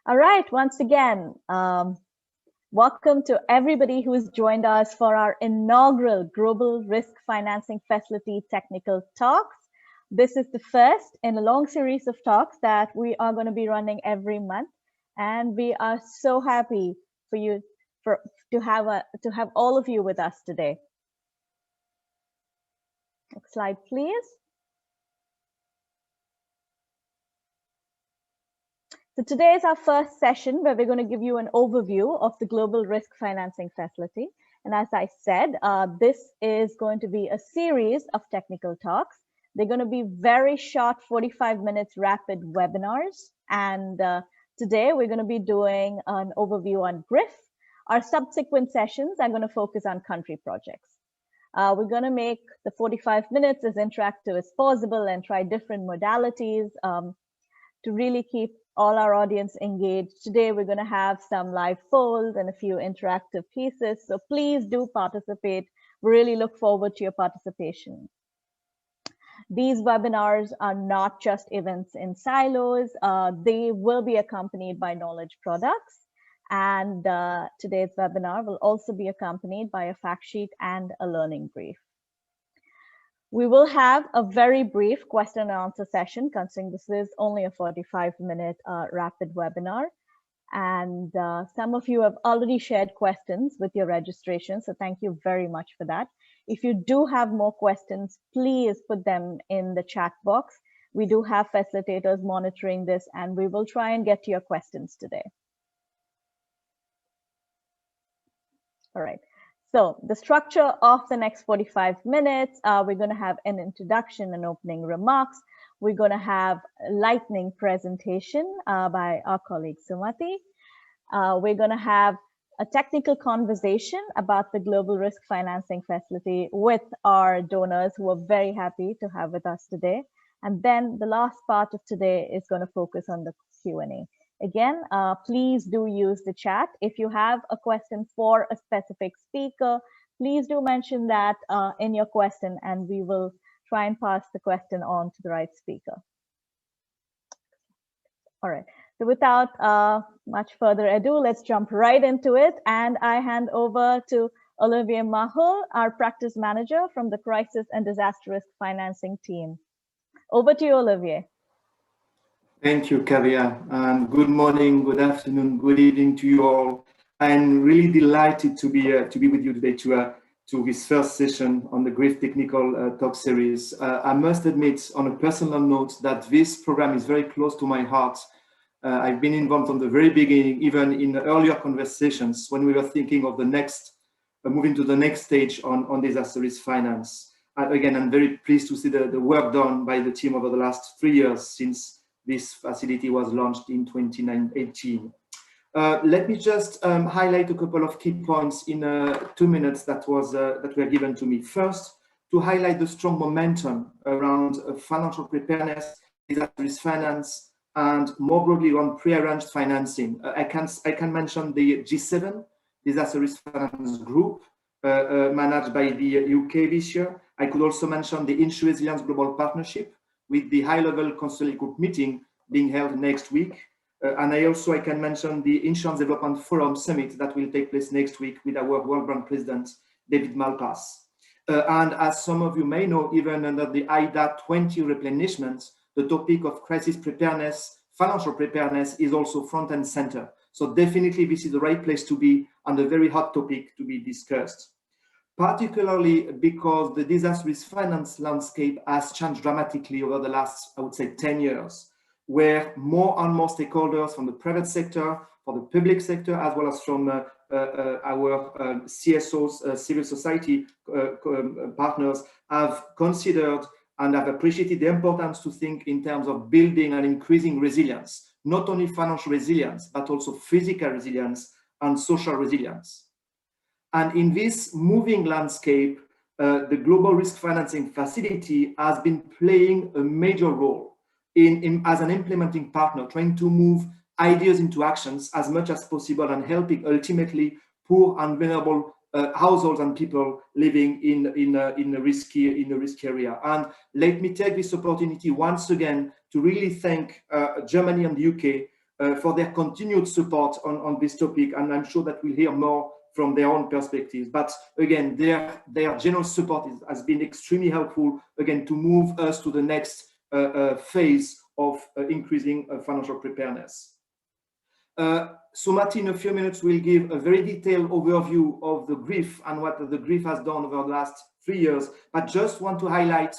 All right, once again, welcome to everybody who has joined us for our inaugural Global Risk Financing Facility Technical Talks. This is the first in a long series of talks that we are going to be running every month, and we are so happy for you to have all of you with us today. Next slide, please. So today is our first session where we're going to give you an overview of the Global Risk Financing Facility. And as I said, this is going to be a series of technical talks. They're going to be very short, 45 minutes rapid webinars. And today we're going to be doing an overview on GRiF. Our subsequent sessions are going to focus on country projects. We're going to make the 45 minutes as interactive as possible and try different modalities to really keep all our audience engaged. Today, we're going to have some live polls and a few interactive pieces. So please do participate. We really look forward to your participation. These webinars are not just events in silos. They will be accompanied by knowledge products. And today's webinar will also be accompanied by a fact sheet and a learning brief. We will have a very brief question and answer session, considering this is only a 45-minute rapid webinar. And some of you have already shared questions with your registration, so thank you very much for that. If you do have more questions, please put them in the chat box. We do have facilitators monitoring this, and we will try and get to your questions today. All right. So the structure of the next 45 minutes, we're going to have an introduction and opening remarks. We're going to have a lightning presentation by our colleague Sumati. We're going to have a technical conversation about the Global Risk Financing Facility with our donors who are very happy to have with us today. And then the last part of today is going to focus on the Q&A. Again, please do use the chat. If you have a question for a specific speaker, please do mention that in your question, and we will try and pass the question on to the right speaker. All right, so without much further ado, let's jump right into it. And I hand over to Olivier Mahol, our practice manager from the Crisis and Disaster Risk Financing team. Over to you, Olivier. Thank you, Kavya, and good morning, good afternoon, good evening to you all. I'm really delighted to be with you today to this first session on the GRiF technical talk series. I must admit, on a personal note, that this program is very close to my heart. I've been involved from the very beginning, even in earlier conversations when we were thinking of the next, moving to the next stage on disaster risk finance. Again, I'm very pleased to see the work done by the team over the last 3 years since this facility was launched in 2018. Let me just highlight a couple of key points in 2 minutes that were given to me. First, to highlight the strong momentum around financial preparedness, disaster risk finance, and more broadly on pre-arranged financing. I can mention the G7 disaster risk finance group managed by the UK this year. I could also mention the Insure Resilience Global Partnership, with the high-level consultative group meeting being held next week. And I can mention the Insurance Development Forum Summit that will take place next week with our World Bank President, David Malpass. And as some of you may know, even under the IDA 20 replenishment, the topic of crisis preparedness, financial preparedness is also front and center. So definitely this is the right place to be and a very hot topic to be discussed. Particularly because the disaster risk finance landscape has changed dramatically over the last, I would say, 10 years, where more and more stakeholders from the private sector, for the public sector, as well as from our CSOs, civil society partners, have considered and have appreciated the importance to think in terms of building and increasing resilience, not only financial resilience, but also physical resilience and social resilience. And in this moving landscape, the Global Risk Financing Facility has been playing a major role as an implementing partner, trying to move ideas into actions as much as possible and helping ultimately poor and vulnerable households and people living in a risky area. And let me take this opportunity once again to really thank Germany and the UK for their continued support on this topic. And I'm sure that we'll hear more from their own perspectives. But again, their general support has been extremely helpful, again, to move us to the next phase of increasing financial preparedness. So Martin, in a few minutes, will give a very detailed overview of the GRiF and what the GRiF has done over the last 3 years. But just want to highlight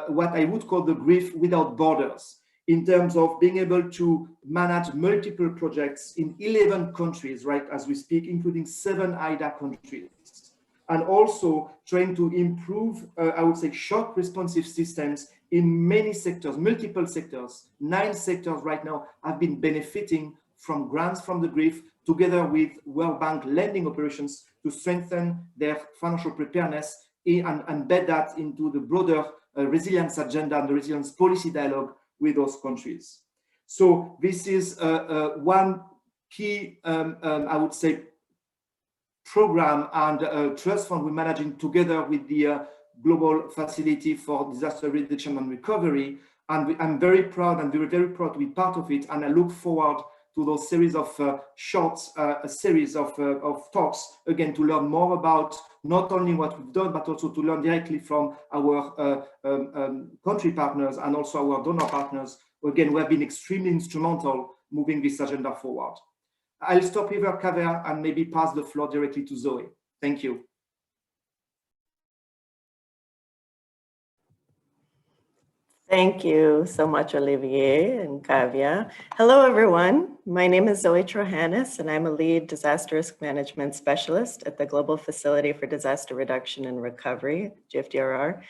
what I would call the GRiF without borders, in terms of being able to manage multiple projects in 11 countries, right, as we speak, including 7 IDA countries. And also trying to improve, I would say, shock responsive systems in many sectors, multiple sectors. 9 sectors right now have been benefiting from grants from the GRiF, together with World Bank lending operations to strengthen their financial preparedness and embed that into the broader resilience agenda and the resilience policy dialogue with those countries. So this is one key, I would say, program and trust fund we're managing together with the Global Facility for Disaster Reduction and Recovery. And I'm very proud, and we're very proud to be part of it. And I look forward to those series of a series of talks, again, to learn more about not only what we've done, but also to learn directly from our country partners and also our donor partners, again, who have been extremely instrumental moving this agenda forward. I'll stop here, Kavya, and maybe pass the floor directly to Zoe. Thank you. Thank you so much, Olivier and Kavya. Hello, everyone. My name is Zoe Trohanis, and I'm a lead disaster risk management specialist at the Global Facility for Disaster Reduction and Recovery, GFDRR,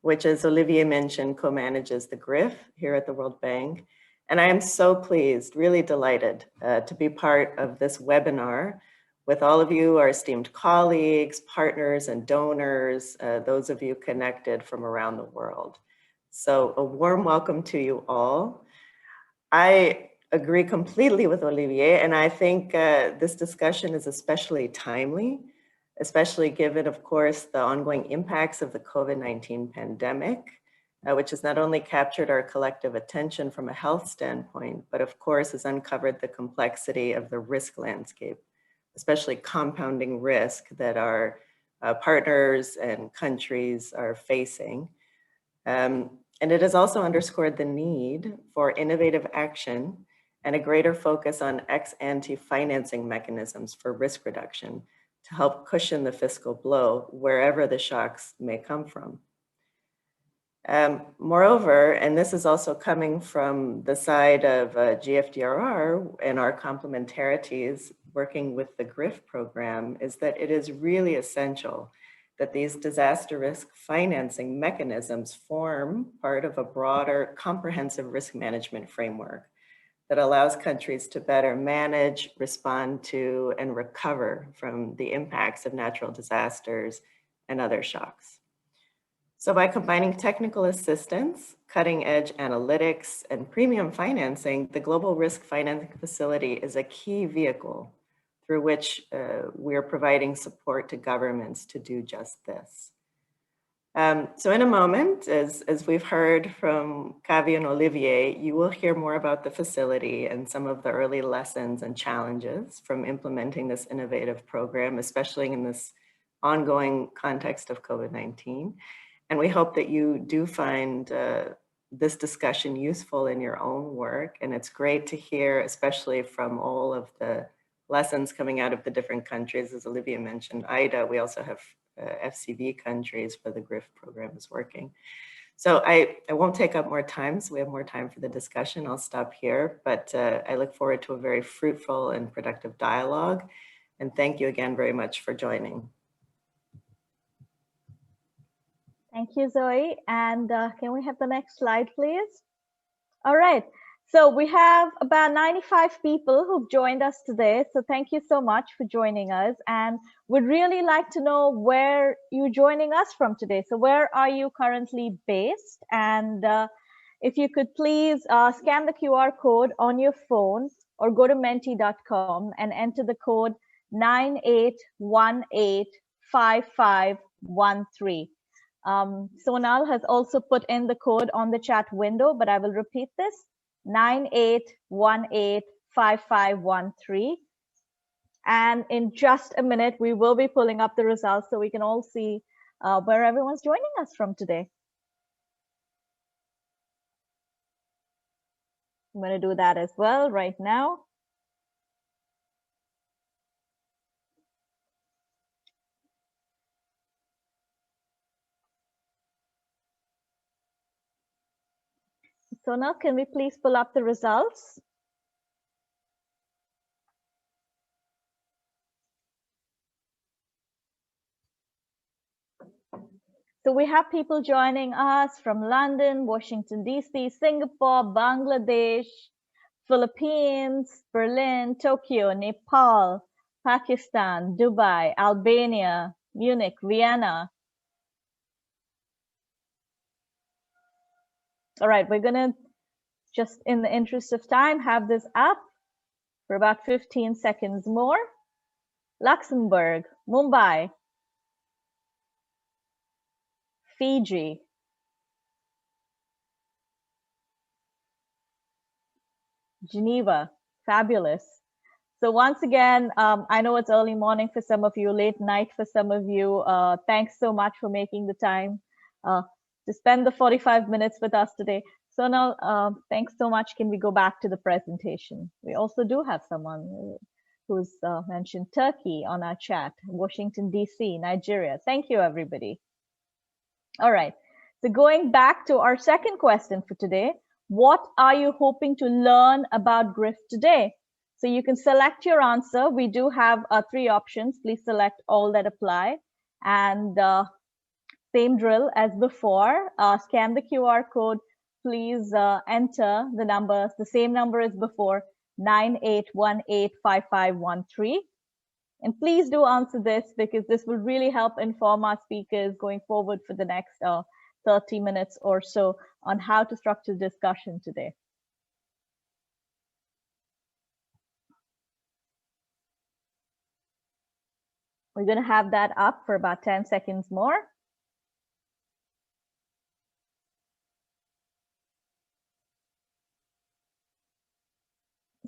which, as Olivier mentioned, co-manages the GRiF here at the World Bank. And I am so pleased, really delighted to be part of this webinar with all of you, our esteemed colleagues, partners, and donors, those of you connected from around the world. So a warm welcome to you all. I agree completely with Olivier, and I think this discussion is especially timely, especially given, of course, the ongoing impacts of the COVID-19 pandemic, which has not only captured our collective attention from a health standpoint, but of course has uncovered the complexity of the risk landscape, especially compounding risk that our partners and countries are facing. And it has also underscored the need for innovative action and a greater focus on ex-ante financing mechanisms for risk reduction to help cushion the fiscal blow wherever the shocks may come from. Moreover, and this is also coming from the side of GFDRR and our complementarities working with the GRiF program, is that it is really essential that these disaster risk financing mechanisms form part of a broader comprehensive risk management framework that allows countries to better manage, respond to, and recover from the impacts of natural disasters and other shocks. So by combining technical assistance, cutting edge analytics, and premium financing, the Global Risk Financing Facility is a key vehicle through which we're providing support to governments to do just this. So in a moment, as we've heard from Kavya and Olivier, you will hear more about the facility and some of the early lessons and challenges from implementing this innovative program, especially in this ongoing context of COVID-19. And we hope that you do find this discussion useful in your own work. And it's great to hear, especially from all of the lessons coming out of the different countries. As Olivier mentioned, IDA, we also have FCV countries where the GRiF program is working. So I won't take up more time, so we have more time for the discussion. I'll stop here, but I look forward to a very fruitful and productive dialogue. And thank you again very much for joining. Thank you, Zoe. And can we have the next slide, please? All right. So we have about 95 people who've joined us today. So thank you so much for joining us. And we'd really like to know where you're joining us from today. So where are you currently based? And if you could please scan the QR code on your phone or go to menti.com and enter the code 98185513. Sonal has also put in the code on the chat window, but I will repeat this. 5513. And in just a minute, we will be pulling up the results so we can all see where everyone's joining us from today. I'm going to do that as well right now. So now, can we please pull up the results? So we have people joining us from London, Washington, D.C., Singapore, Bangladesh, Philippines, Berlin, Tokyo, Nepal, Pakistan, Dubai, Albania, Munich, Vienna. All right, we're gonna, just in the interest of time, have this up for about 15 seconds more. Luxembourg, Mumbai, Fiji, Geneva, fabulous. So once again, I know it's early morning for some of you, late night for some of you. Thanks so much for making the time to spend the 45 minutes with us today. So now, thanks so much. Can we go back to the presentation? We also do have someone who's mentioned Turkey on our chat, Washington, D.C., Nigeria. Thank you, everybody. All right. So going back to our second question for today, what are you hoping to learn about GRiF today? So you can select your answer. We do have 3 options. Please select all that apply. And same drill as before. Scan the QR code. Please enter the numbers, the same number as before, 98185513. And please do answer this because this will really help inform our speakers going forward for the next 30 minutes or so on how to structure discussion today. We're going to have that up for about 10 seconds more.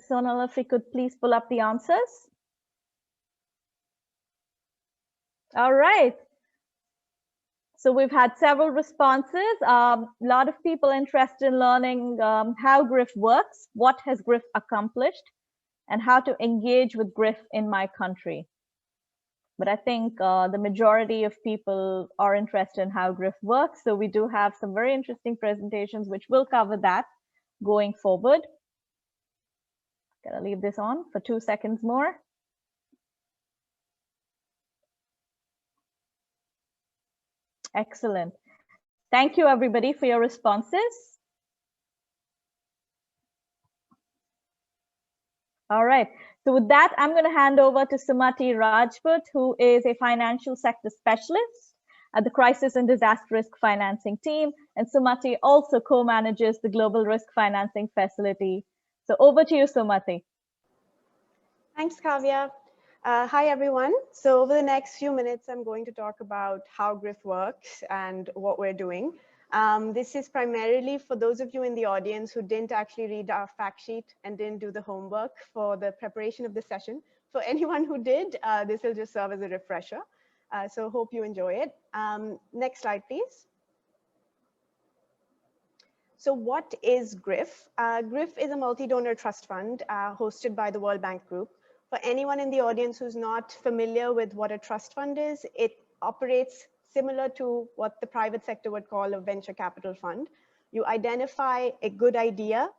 Sonal, if we could please pull up the answers. All right. So we've had several responses. A lot of people interested in learning how GRiF works, what has GRiF accomplished, and how to engage with GRiF in my country. But I think the majority of people are interested in how GRiF works. So we do have some very interesting presentations which will cover that going forward. Gonna leave this on for 2 seconds more. Excellent. Thank you, everybody, for your responses. All right. So with that, I'm going to hand over to Sumati Rajput, who is a financial sector specialist at the Crisis and Disaster Risk Financing team. And Sumati also co-manages the Global Risk Financing Facility. So over to you, Sumati. Thanks, Kavya. Hi, everyone. So over the next few minutes, I'm going to talk about how GRiF works and what we're doing. This is primarily for those of you in the audience who didn't actually read our fact sheet and didn't do the homework for the preparation of the session. For anyone who did, this will just serve as a refresher. So hope you enjoy it. Next slide, please. So what is GRiF? GRiF is a multi-donor trust fund hosted by the World Bank Group. For anyone in the audience who's not familiar with what a trust fund is, it operates similar to what the private sector would call a venture capital fund. You identify a good idea,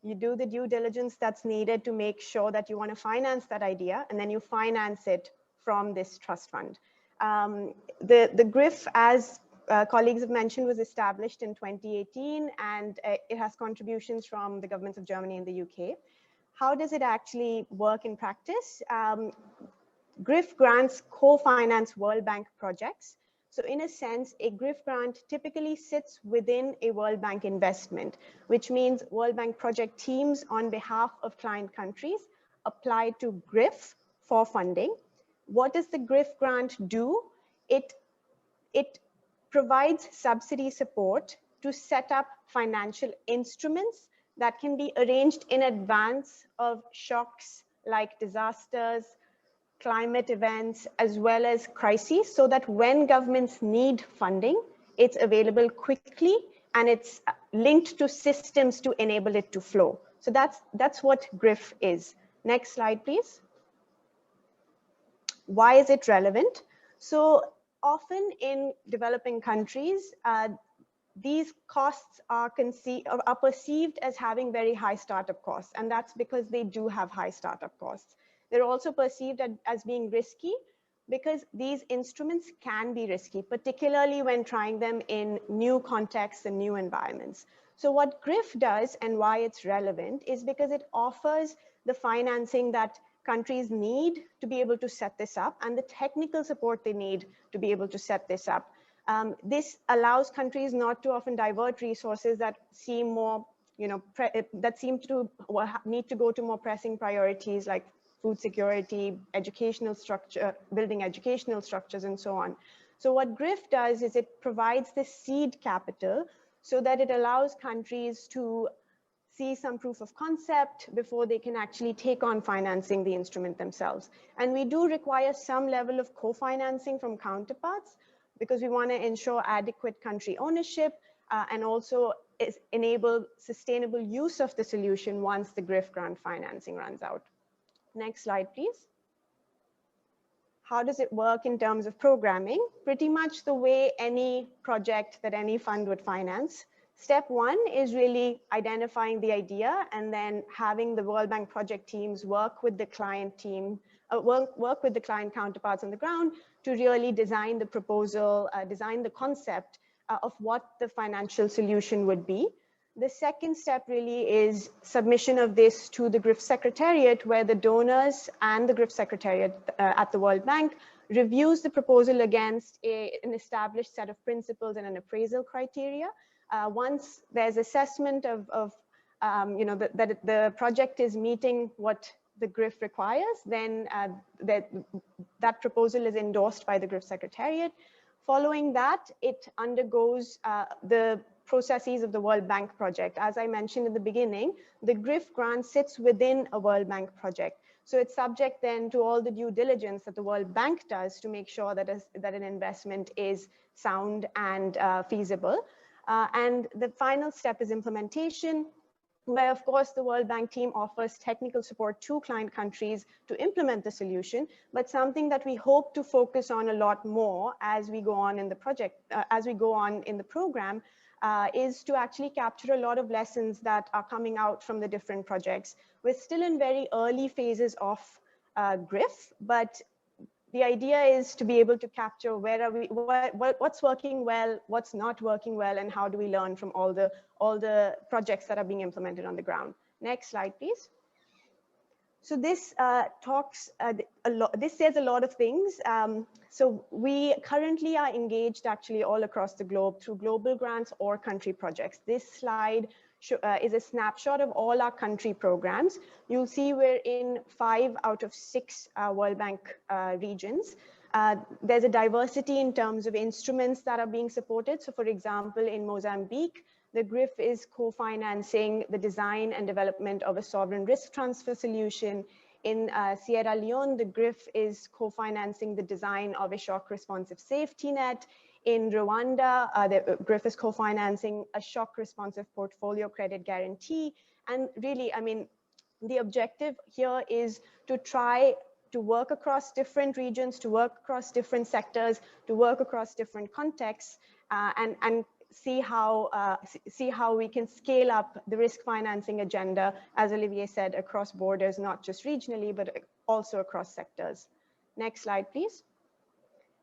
you do the due diligence that's needed to make sure that you want to finance that idea, and then you finance it from this trust fund. The GRiF, as colleagues have mentioned, was established in 2018, and it has contributions from the governments of Germany and the UK. How does it actually work in practice? GRiF grants co-finance World Bank projects. So in a sense, a GRiF grant typically sits within a World Bank investment, which means World Bank project teams on behalf of client countries apply to GRiF for funding. What does the GRiF grant do? It provides subsidy support to set up financial instruments that can be arranged in advance of shocks like disasters, climate events, as well as crises, so that when governments need funding, it's available quickly and it's linked to systems to enable it to flow. So that's what GRiF is. Next slide, please. Why is it relevant? So often in developing countries, these costs are perceived as having very high startup costs, and that's because they do have high startup costs. They're also perceived as being risky because these instruments can be risky, particularly when trying them in new contexts and new environments. So what GRiF does and why it's relevant is because it offers the financing that countries need to be able to set this up and the technical support they need to be able to set this up. This allows countries not to often divert resources that seem more, that seem to need to go to more pressing priorities like food security, educational structure, building educational structures, and so on. So what GRiF does is it provides this seed capital so that it allows countries to see some proof of concept before they can actually take on financing the instrument themselves. And we do require some level of co-financing from counterparts because we want to ensure adequate country ownership and also enable sustainable use of the solution once the GRiF grant financing runs out. Next slide, please. How does it work in terms of programming? Pretty much the way any project that any fund would finance. Step one is really identifying the idea and then having the World Bank project teams work with the client team, work with the client counterparts on the ground to really design the proposal, design the concept of what the financial solution would be. The second step really is submission of this to the GRiF Secretariat, where the donors and the GRiF Secretariat at the World Bank reviews the proposal against an established set of principles and an appraisal criteria. Once there's assessment of that the project is meeting what the GRiF requires, then that proposal is endorsed by the GRiF Secretariat. Following that, it undergoes the processes of the World Bank project. As I mentioned in the beginning, the GRiF grant sits within a World Bank project. So it's subject then to all the due diligence that the World Bank does to make sure that an investment is sound and feasible. And the final step is implementation, where of course the World Bank team offers technical support to client countries to implement the solution, but something that we hope to focus on a lot more as we go on in the project, as we go on in the program, is to actually capture a lot of lessons that are coming out from the different projects. We're still in very early phases of GRiF, but the idea is to be able to capture what's working well, what's not working well, and how do we learn from all the projects that are being implemented on the ground. Next slide, please. So this this says a lot of things. So we currently are engaged actually all across the globe through global grants or country projects. This slide is a snapshot of all our country programs. You'll see we're in 5 out of 6 World Bank regions. There's a diversity in terms of instruments that are being supported. So for example, in Mozambique, the GRiF is co-financing the design and development of a sovereign risk transfer solution. In Sierra Leone, the GRiF is co-financing the design of a shock responsive safety net. In Rwanda, the GRiF is co-financing a shock responsive portfolio credit guarantee. And really, I mean, the objective here is to try to work across different regions, to work across different sectors, to work across different contexts, and see how we can scale up the risk financing agenda, as Olivier said, across borders, not just regionally, but also across sectors. Next slide, please.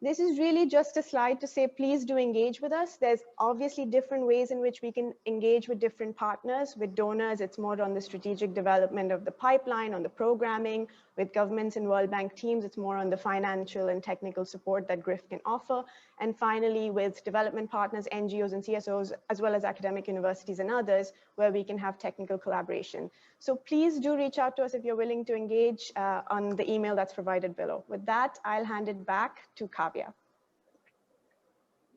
This is really just a slide to say, please do engage with us. There's obviously different ways in which we can engage with different partners. With donors, it's more on the strategic development of the pipeline, on the programming. With governments and World Bank teams, it's more on the financial and technical support that GRiF can offer. And finally, with development partners, NGOs and CSOs, as well as academic universities and others, where we can have technical collaboration. So please do reach out to us if you're willing to engage on the email that's provided below. With that, I'll hand it back to Kavya.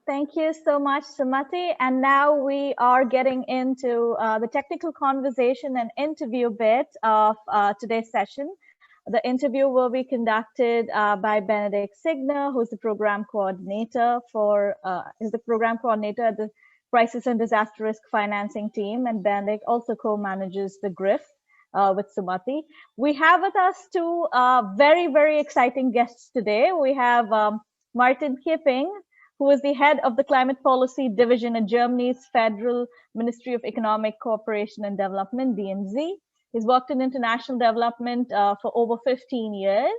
Thank you so much, Sumati. And now we are getting into the technical conversation and interview bit of today's session. The interview will be conducted by Benedict Signer, who's the program coordinator at the Crisis and Disaster Risk Financing team. And Benedict also co-manages the GRiF with Sumati. We have with us two very, very exciting guests today. We have Martin Kipping, who is the head of the Climate Policy Division at Germany's Federal Ministry of Economic Cooperation and Development, BMZ. He's worked in international development for over 15 years.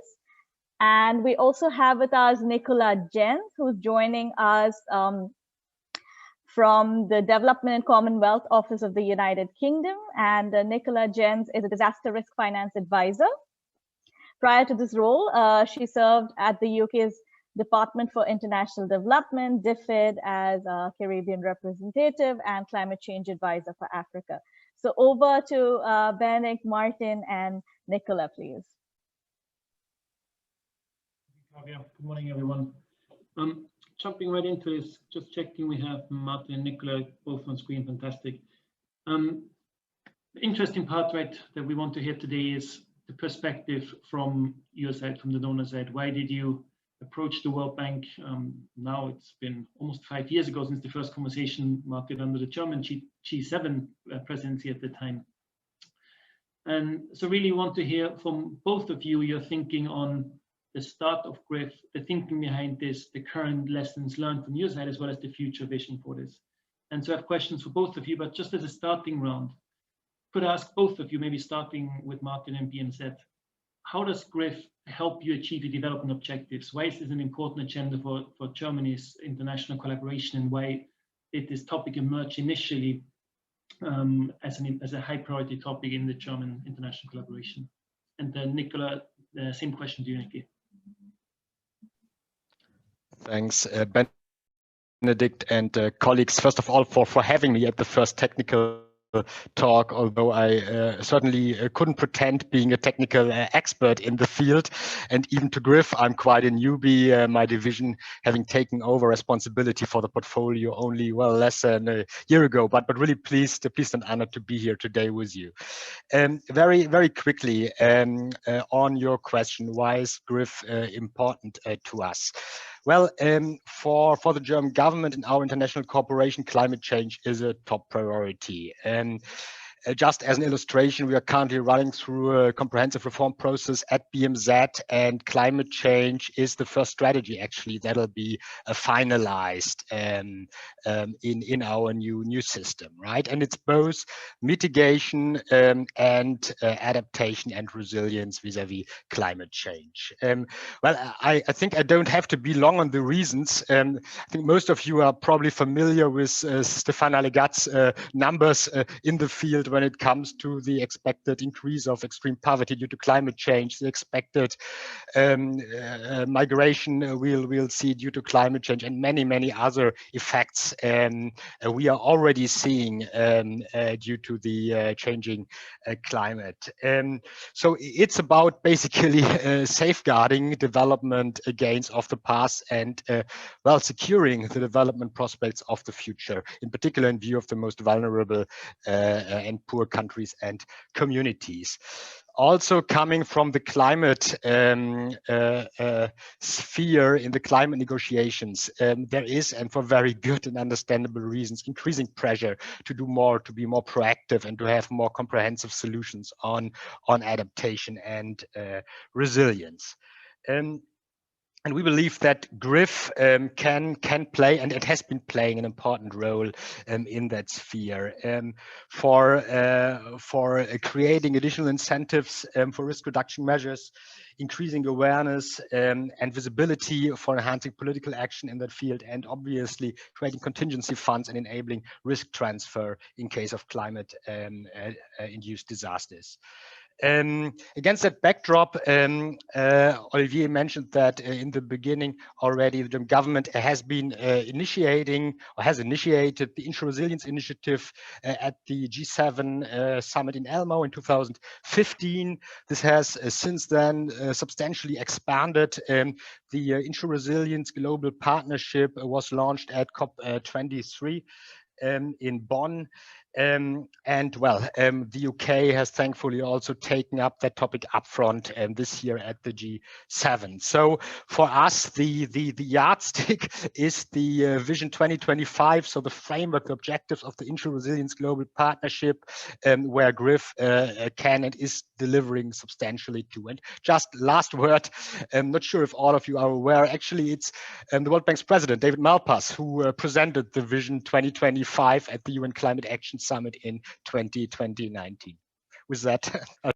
And we also have with us Nicola Jens, who's joining us from the Development and Commonwealth Office of the United Kingdom. And Nicola Jens is a disaster risk finance advisor. Prior to this role, she served at the UK's Department for International Development, DFID, as a Caribbean representative and climate change advisor for Africa. So over to Benedict, Martin, and Nicola, please. Good morning, everyone. Jumping right into this, just checking we have Martin and Nicola both on screen, fantastic. The interesting part, right, that we want to hear today is the perspective from your side, from the donor side. Why did you approach the World Bank? Now it's been almost 5 years ago since the first conversation, Martin, under the German G7 presidency at the time. And so really want to hear from both of you your thinking on the start of GRiF, the thinking behind this, the current lessons learned from your side, as well as the future vision for this. And so I have questions for both of you, but just as a starting round, could I ask both of you, maybe starting with Martin and BMZ, how does GRiF help you achieve your development objectives? Why is this an important agenda for Germany's international collaboration, and why did this topic emerge initially as a high priority topic in the German international collaboration? And then Nicola, the same question to you, Nikki. Thanks, Benedict and colleagues, first of all, for having me at the first technical talk, although I certainly couldn't pretend being a technical expert in the field. And even to GRiF, I'm quite a newbie, my division having taken over responsibility for the portfolio only, well, less than a year ago, but really pleased and honored to be here today with you. Very, very quickly on your question, why is GRiF important to us? Well, for the German government and our international cooperation, climate change is a top priority. Just as an illustration, we are currently running through a comprehensive reform process at BMZ, and climate change is the first strategy actually that'll be finalized in our new system, right? And it's both mitigation and adaptation and resilience vis-a-vis climate change. Well, I think I don't have to be long on the reasons. I think most of you are probably familiar with Stefan Allegat's numbers in the field when it comes to the expected increase of extreme poverty due to climate change, the expected migration we'll see due to climate change, and many other effects we are already seeing due to the changing climate. So it's about basically safeguarding development gains of the past and well, securing the development prospects of the future, in particular in view of the most vulnerable and poor countries and communities. Also coming from the climate sphere in the climate negotiations, there is, and for very good and understandable reasons, increasing pressure to do more, to be more proactive, and to have more comprehensive solutions on adaptation and resilience. And we believe that GRiF can play, and it has been playing, an important role in that sphere for creating additional incentives for risk reduction measures, increasing awareness and visibility for enhancing political action in that field, and obviously creating contingency funds and enabling risk transfer in case of climate induced disasters. Against that backdrop, Olivier mentioned that in the beginning already, the government has been initiated the Insure Resilience Initiative at the G7 summit in Elmo in 2015. This has since then substantially expanded. The Insure Resilience Global Partnership was launched at COP23 in Bonn. The UK has thankfully also taken up that topic upfront this year at the G7. So for us, the yardstick is the Vision 2025, so the framework, the objectives of the Insure Resilience Global Partnership, where GRiF can and is delivering substantially to. And just last word, I'm not sure if all of you are aware, actually it's the World Bank's president, David Malpass, who presented the Vision 2025 at the UN Climate Action Summit in 2019. With that, Thank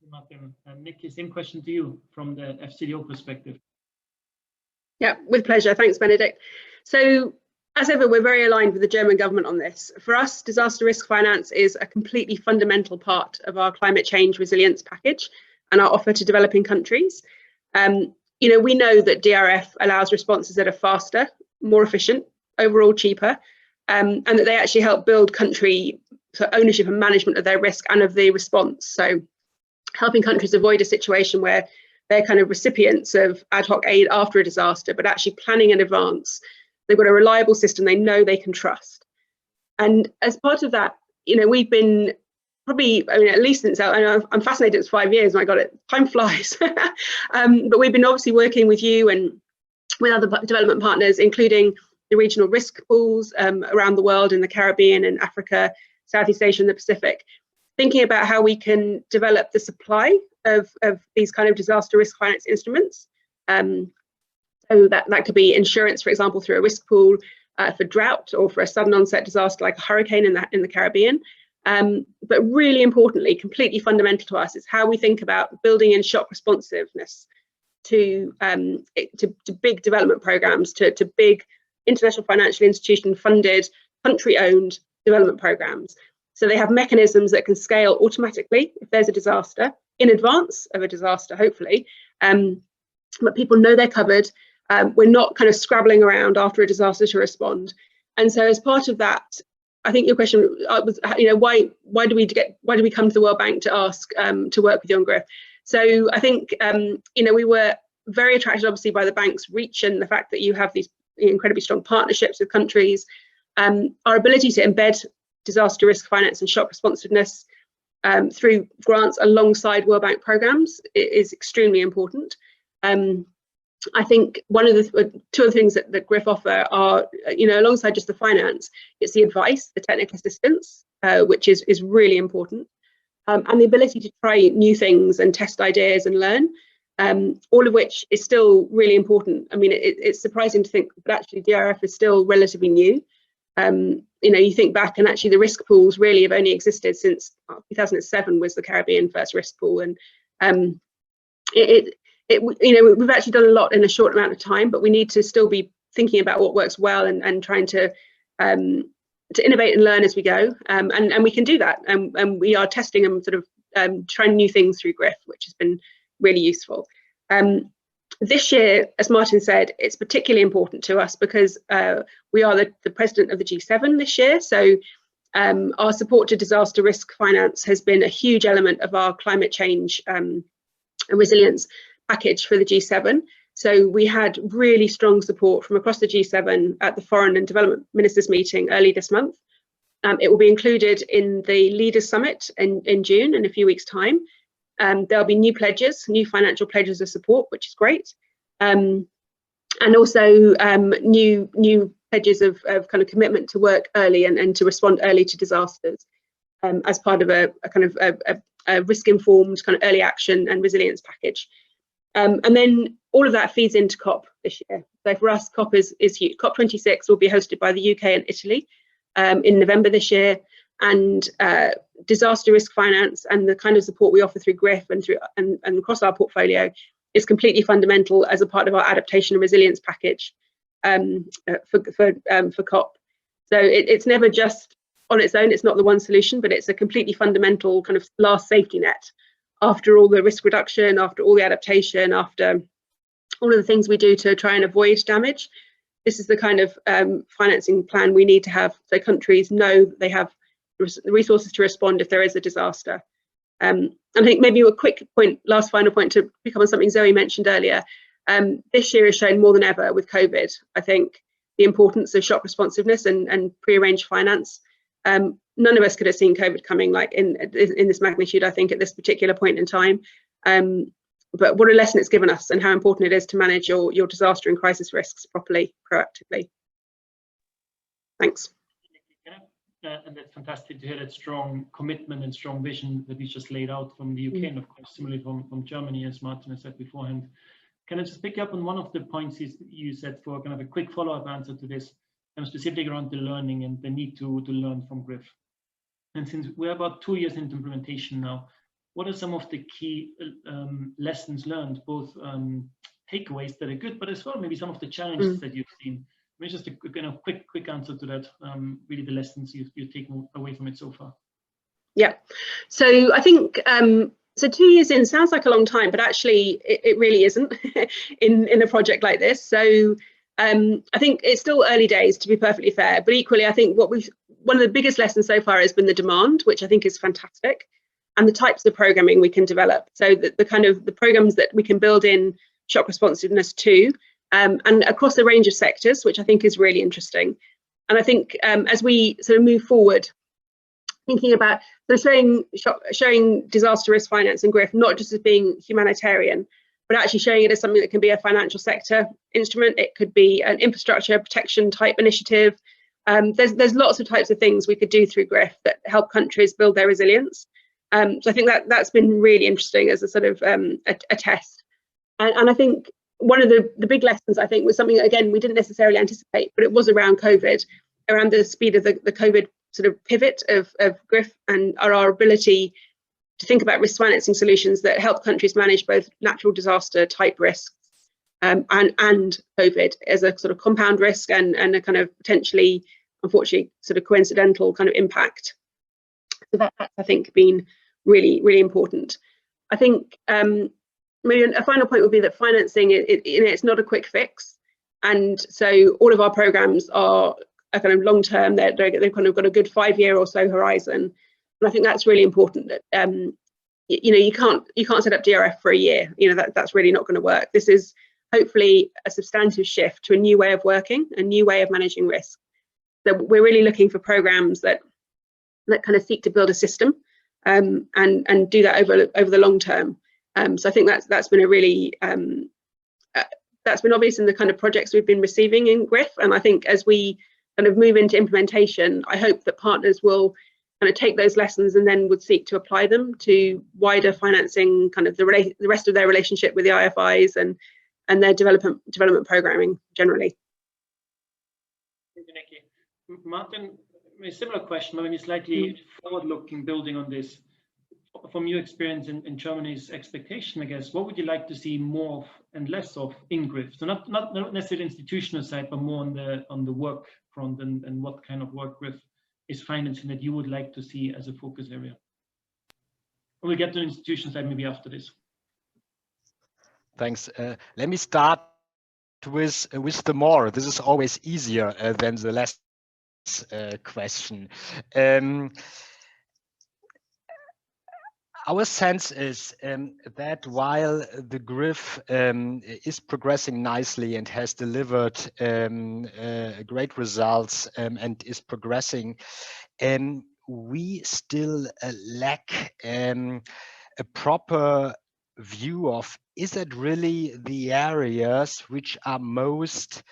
you, Martin. Nikki, same question to you from the FCDO perspective. Yeah, with pleasure. Thanks, Benedict. So as ever, we're very aligned with the German government on this. For us, disaster risk finance is a completely fundamental part of our climate change resilience package and our offer to developing countries. We know that GRiF allows responses that are faster, more efficient, overall cheaper, and that they actually help build country ownership and management of their risk and of the response. So helping countries avoid a situation where they're kind of recipients of ad hoc aid after a disaster, but actually planning in advance. They've got a reliable system they know they can trust. And as part of that, we've been probably, at least since, I'm fascinated, it's 5 years and I got it, time flies. But we've been obviously working with you and with other development partners, including the regional risk pools around the world in the Caribbean and Africa, Southeast Asia and the Pacific, thinking about how we can develop the supply of these kind of disaster risk finance instruments. So that could be insurance, for example, through a risk pool for drought or for a sudden onset disaster like a hurricane in the Caribbean. But really importantly, completely fundamental to us is how we think about building in shock responsiveness to big development programs, to big international financial institution funded, country-owned development programs. So they have mechanisms that can scale automatically if there's a disaster, in advance of a disaster, hopefully. But people know they're covered. We're not kind of scrabbling around after a disaster to respond. And so as part of that, I think your question was, why do we come to the World Bank to ask to work with you on GRiF? So I think, we were very attracted, obviously, by the bank's reach and the fact that you have these incredibly strong partnerships with countries. Our ability to embed disaster risk finance and shock responsiveness through grants alongside World Bank programs is extremely important. I think two of the things that GRiF offer are, alongside just the finance, it's the advice, the technical assistance, which is really important, and the ability to try new things and test ideas and learn, all of which is still really important. I mean, it's surprising to think that actually GRiF is still relatively new. You think back and actually the risk pools really have only existed since 2007 was the Caribbean first risk pool, and we've actually done a lot in a short amount of time, but we need to still be thinking about what works well and trying to innovate and learn as we go. And we can do that. And we are testing and sort of trying new things through GRiF, which has been really useful. This year, as Martin said, it's particularly important to us because we are the president of the G7 this year. So our support to disaster risk finance has been a huge element of our climate change and resilience package for the G7. So we had really strong support from across the G7 at the Foreign and Development Ministers meeting early this month. It will be included in the Leaders Summit in June, in a few weeks' time. There'll be new financial pledges of support, which is great. And also new pledges of kind of commitment to work early and to respond early to disasters as part of a kind of a risk-informed kind of early action and resilience package. And then all of that feeds into COP this year. So for us, COP is huge. COP26 will be hosted by the UK and Italy in November this year. And disaster risk finance and the kind of support we offer through GRiF and across our portfolio is completely fundamental as a part of our adaptation and resilience package for COP. So it's never just on its own, it's not the one solution, but it's a completely fundamental kind of last safety net after all the risk reduction, after all the adaptation, after all of the things we do to try and avoid damage. This is the kind of financing plan we need to have so countries know that they have the resources to respond if there is a disaster. I think maybe a quick point, last final point to pick up on something Zoe mentioned earlier. This year has shown more than ever with COVID, I think, the importance of shock responsiveness and pre-arranged finance. None of us could have seen COVID coming like in this magnitude, I think, at this particular point in time. But what a lesson it's given us and how important it is to manage your disaster and crisis risks properly, proactively. Thanks. And that's fantastic to hear that strong commitment and strong vision that you just laid out from the UK and of course similarly from Germany, as Martin has said beforehand. Can I just pick up on one of the points you said for kind of a quick follow-up answer to this, specifically around the learning and the need to learn from GRiF? And since we're about 2 years into implementation now, what are some of the key lessons learned, both takeaways that are good, but as well maybe some of the challenges that you've seen? Maybe just a quick answer to that, really the lessons you've taken away from it so far. Yeah, so I think, so 2 years in sounds like a long time, but actually it really isn't in a project like this. So I think it's still early days, to be perfectly fair, but equally I think one of the biggest lessons so far has been the demand, which I think is fantastic, and the types of programming we can develop. So the kind of the programs that we can build in shock responsiveness to, and across a range of sectors, which I think is really interesting. And I think as we sort of move forward, thinking about showing disaster risk finance and GRiF not just as being humanitarian, but actually showing it as something that can be a financial sector instrument. It could be an infrastructure protection type initiative. There's lots of types of things we could do through GRiF that help countries build their resilience. So I think that's been really interesting as a sort of a test. And I think one of the big lessons, I think, was something that, again, we didn't necessarily anticipate, but it was around COVID, around the speed of the COVID sort of pivot of GRiF and our ability to think about risk financing solutions that help countries manage both natural disaster type risks and COVID as a sort of compound risk and a kind of potentially, unfortunately, sort of coincidental kind of impact. So that's, I think, been really, really important. I think maybe a final point would be that financing, it's not a quick fix. And so all of our programs are kind of long term. They've kind of got a good 5-year or so horizon. And I think that's really important that, you can't set up GRiF for a year. That's really not going to work. This is hopefully a substantive shift to a new way of working, a new way of managing risk. So we're really looking for programs that kind of seek to build a system and do that over the long term. So I think that's been a really that's been obvious in the kind of projects we've been receiving in GRiF. And I think as we kind of move into implementation, I hope that partners will kind of take those lessons and then would seek to apply them to wider financing, kind of the rest of their relationship with the IFIs and their development programming generally. Thank you, Nikki. Martin, a similar question, maybe slightly forward-looking, building on this. From your experience in Germany's expectation, I guess, what would you like to see more of and less of in GRiF? So not necessarily institutional side, but more on the work front and what kind of work GRiF is financing that you would like to see as a focus area. We'll get to the institution side maybe after this. Thanks. Let me start with the more. This is always easier than the less question. Our sense is that while the GRiF is progressing nicely and has delivered great results and is progressing, we still lack a proper view of, is it really the areas which are most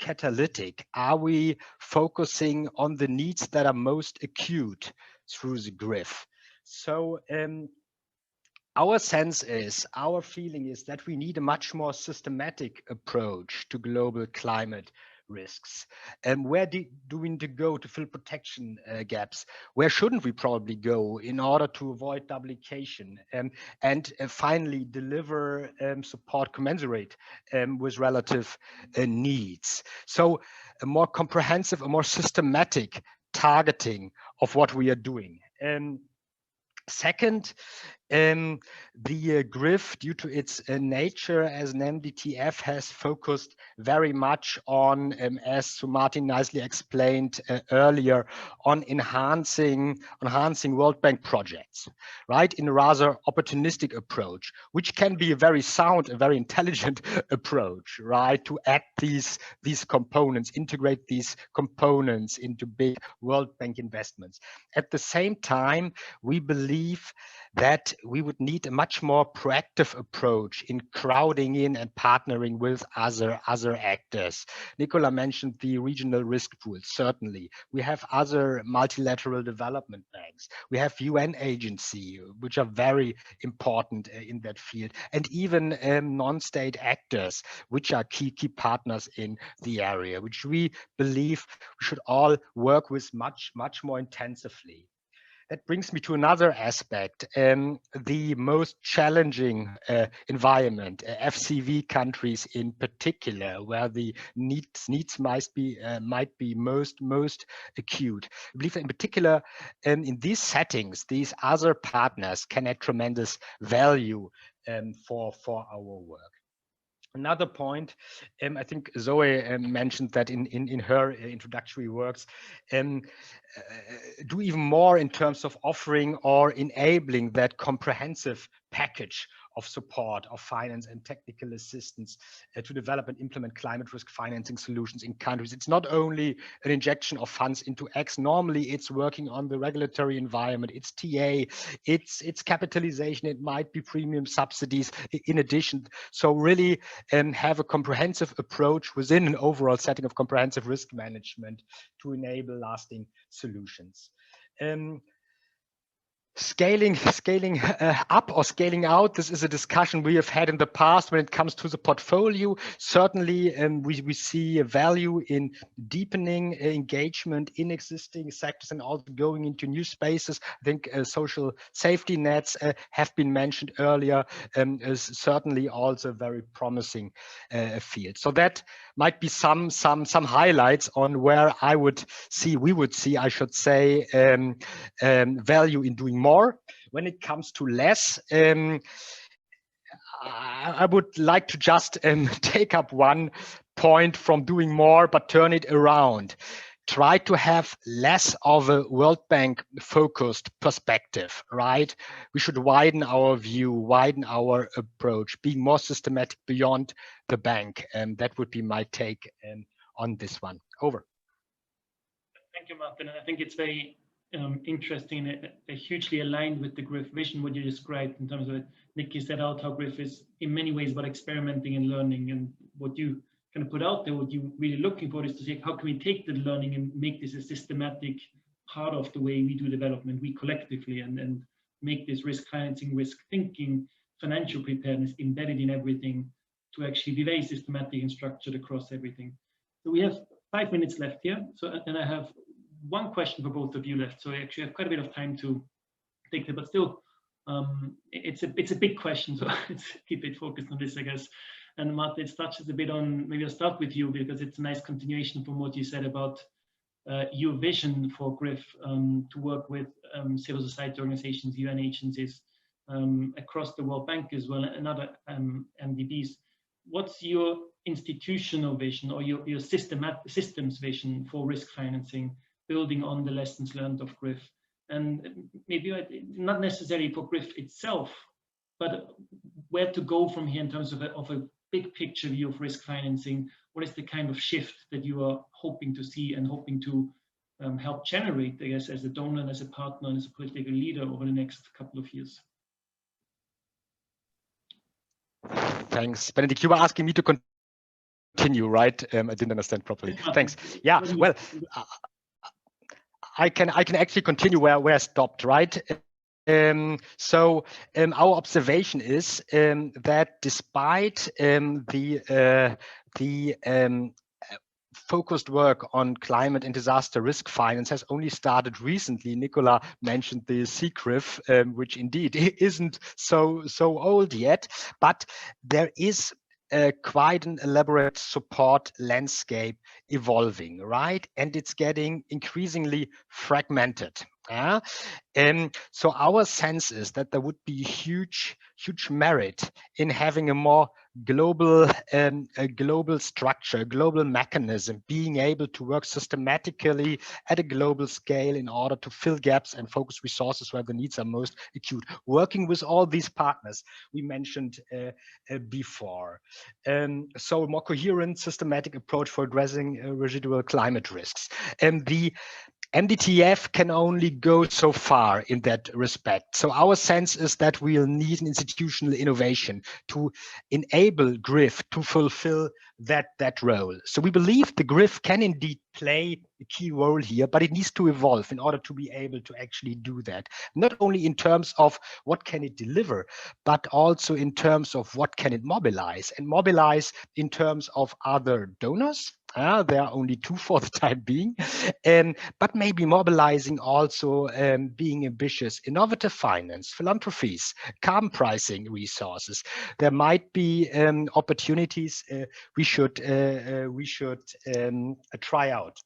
catalytic? Are we focusing on the needs that are most acute through the GRiF? So our sense is, our feeling is that we need a much more systematic approach to global climate risks. Where do we need to go to fill protection gaps? Where shouldn't we probably go in order to avoid duplication? And finally, deliver support commensurate with relative needs. So a more comprehensive, a more systematic targeting of what we are doing. Second, the GRiF, due to its nature as an MDTF, has focused very much on, as Martin nicely explained earlier, on enhancing World Bank projects, right, in a rather opportunistic approach, which can be a very sound, a very intelligent approach, right, to add these components, integrate these components into big World Bank investments. At the same time, we believe that we would need a much more proactive approach in crowding in and partnering with other actors. Nicola mentioned the regional risk pools. Certainly, we have other multilateral development banks. We have UN agencies, which are very important in that field, and even non-state actors, which are key partners in the area, which we believe we should all work with much more intensively. That brings me to another aspect, the most challenging environment, FCV countries in particular, where the needs might be most acute. I believe that in particular, in these settings, these other partners can add tremendous value for our work. Another point, I think Zoe mentioned that in her introductory works, do even more in terms of offering or enabling that comprehensive package of support, of finance and technical assistance to develop and implement climate risk financing solutions in countries. It's not only an injection of funds into X. Normally, it's working on the regulatory environment, it's TA, it's capitalization, it might be premium subsidies in addition. So really have a comprehensive approach within an overall setting of comprehensive risk management to enable lasting solutions. Scaling up or scaling out, this is a discussion we have had in the past when it comes to the portfolio. Certainly, we see a value in deepening engagement in existing sectors and also going into new spaces. I think social safety nets have been mentioned earlier, is certainly also a very promising field. So that might be some highlights on where we would see, I should say, value in doing more. When it comes to less, I would like to just take up one point from doing more, but turn it around. Try to have less of a World Bank focused perspective, right? We should widen our view, widen our approach, being more systematic beyond the bank. And that would be my take on this one. Over. Thank you, Martin. I think it's very interesting, hugely aligned with the GRiF vision, what you described in terms of it. Nikki set out how GRiF is in many ways about experimenting and learning, and what you kind of put out there, what you're really looking for is to say, how can we take the learning and make this a systematic part of the way we do development, we collectively, and make this risk financing, risk thinking, financial preparedness embedded in everything to actually be very systematic and structured across everything. So we have 5 minutes left here. So, and I have one question for both of you left. So I actually have quite a bit of time to take it, but still, it's a big question. So let's keep it focused on this, I guess. And Martin, it touches a bit on, maybe I'll start with you because it's a nice continuation from what you said about your vision for GRiF to work with civil society organizations, UN agencies across the World Bank as well, and other MDBs. What's your institutional vision or your systems vision for risk financing, building on the lessons learned of GRiF? And maybe not necessarily for GRiF itself, but where to go from here in terms of a big picture view of risk financing. What is the kind of shift that you are hoping to see and hoping to help generate, I guess, as a donor and as a partner and as a political leader over the next couple of years? Thanks, Benedict. You were asking me to continue, right? I didn't understand properly. Thanks. Yeah, well, I can actually continue where I stopped, right? So our observation is that despite the focused work on climate and disaster risk finance has only started recently. Nicola mentioned the GRiF, which indeed isn't so old yet, but there is quite an elaborate support landscape evolving, right? And it's getting increasingly fragmented. So our sense is that there would be huge merit in having a more global structure, global mechanism, being able to work systematically at a global scale in order to fill gaps and focus resources where the needs are most acute, working with all these partners we mentioned before. So a more coherent, systematic approach for addressing residual climate risks. The MDTF can only go so far in that respect. So our sense is that we'll need an institutional innovation to enable GRiF to fulfill that role. So we believe the GRiF can indeed play a key role here, but it needs to evolve in order to be able to actually do that. Not only in terms of what can it deliver, but also in terms of what can it mobilize, and mobilize in terms of other donors. There are only 2 for the time being, but maybe mobilizing also being ambitious, innovative finance, philanthropies, carbon pricing resources. There might be opportunities we should try out.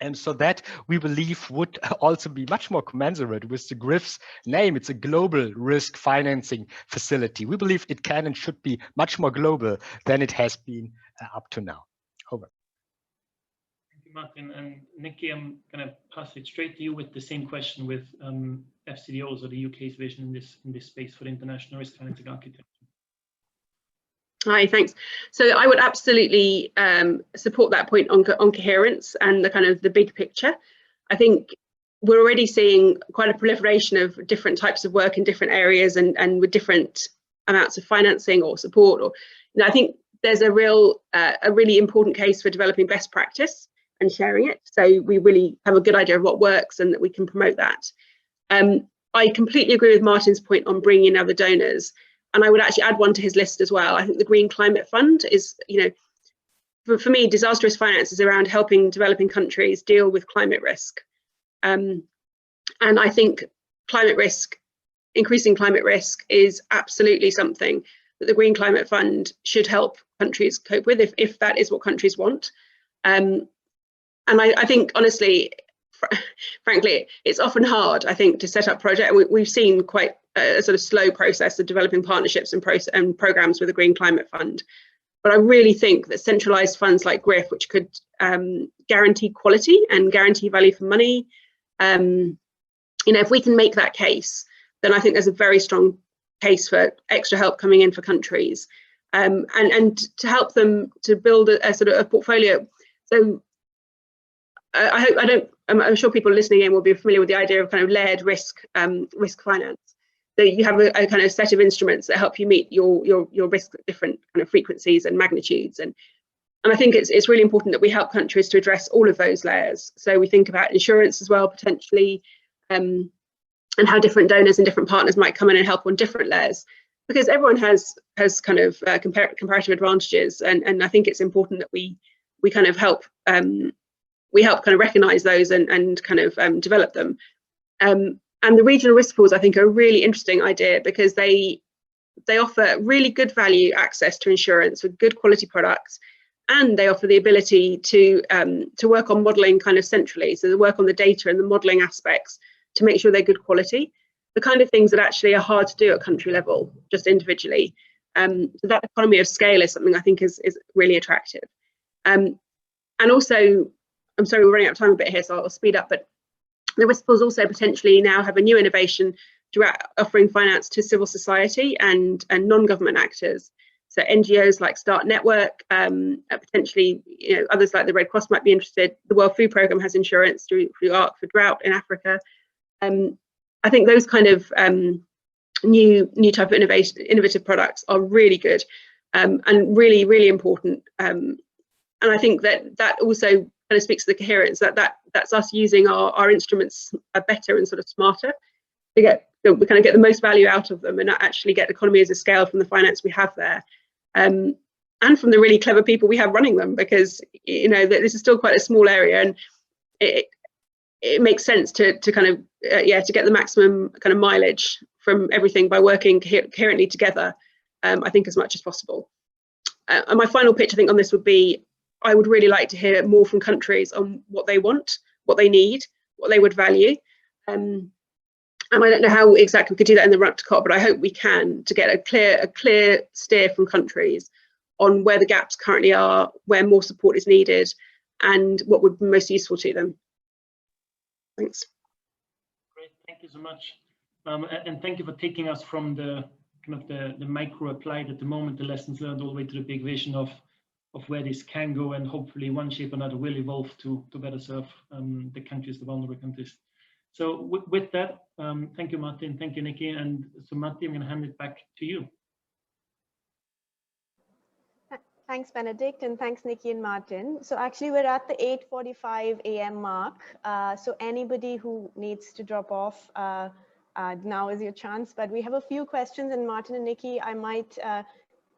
And so that we believe would also be much more commensurate with the GRiF's name. It's a global risk financing facility. We believe it can and should be much more global than it has been up to now. Over. Thank you, Martin. And Nikki, I'm going to pass it straight to you with the same question with FCDOs, or the UK's vision in this space for international risk financing architecture. Hi, thanks. So I would absolutely support that point on coherence and the kind of the big picture. I think we're already seeing quite a proliferation of different types of work in different areas and with different amounts of financing or support. Or, I think there's a really important case for developing best practice and sharing it. So we really have a good idea of what works and that we can promote that. I completely agree with Martin's point on bringing in other donors. And I would actually add one to his list as well. I think the Green Climate Fund is, for me, disaster risk finance is around helping developing countries deal with climate risk. And I think increasing climate risk is absolutely something that the Green Climate Fund should help countries cope with if that is what countries want. And I think, honestly, frankly, it's often hard, I think, to set up projects. We've seen quite a sort of slow process of developing partnerships and programs with the Green Climate Fund. But I really think that centralized funds like GRiF, which could guarantee quality and guarantee value for money, if we can make that case, then I think there's a very strong case for extra help coming in for countries, and to help them to build a sort of a portfolio. So I'm sure people listening in will be familiar with the idea of kind of layered risk finance. So you have a kind of set of instruments that help you meet your risk at different kind of frequencies and magnitudes. And I think it's really important that we help countries to address all of those layers. So we think about insurance as well, potentially, and how different donors and different partners might come in and help on different layers, because everyone has kind of comparative advantages. And I think it's important that we kind of help kind of recognize those and kind of develop them. And the regional risk pools, I think, are a really interesting idea because they offer really good value access to insurance with good quality products, and they offer the ability to work on modelling kind of centrally. So they work on the data and the modelling aspects to make sure they're good quality, the kind of things that actually are hard to do at country level, just individually. So that economy of scale is something I think is really attractive. And also, I'm sorry, we're running out of time a bit here, so I'll speed up, but the risk pools also potentially now have a new innovation throughout offering finance to civil society and non-government actors. So NGOs like Start Network, potentially, others like the Red Cross might be interested. The World Food Programme has insurance through ARC for drought in Africa. I think those kind of new type of innovative products are really good and really, really important. And I think that also kind of speaks to the coherence that's us using our instruments better and sort of smarter to kind of get the most value out of them and actually get economies of scale from the finance we have there, and from the really clever people we have running them, because this is still quite a small area, and it makes sense to kind of to get the maximum kind of mileage from everything by working coherently together, I think, as much as possible. And my final pitch, I think, on this would be, I would really like to hear more from countries on what they want, what they need, what they would value. And I don't know how exactly we could do that in the run-up to COP, but I hope we can, to get a clear steer from countries on where the gaps currently are, where more support is needed, and what would be most useful to them. Thanks. Great, thank you so much. And thank you for taking us from the kind of the micro applied at the moment, the lessons learned, all the way to the big vision of where this can go, and hopefully one shape or another will evolve to better serve the countries, the vulnerable countries. So with that, thank you, Martin, thank you, Nikki. And so Martin, I'm going to hand it back to you. Thanks, Benedict, and thanks, Nikki and Martin. So actually, we're at the 8:45 a.m. mark. So anybody who needs to drop off, now is your chance. But we have a few questions, and Martin and Nikki, I might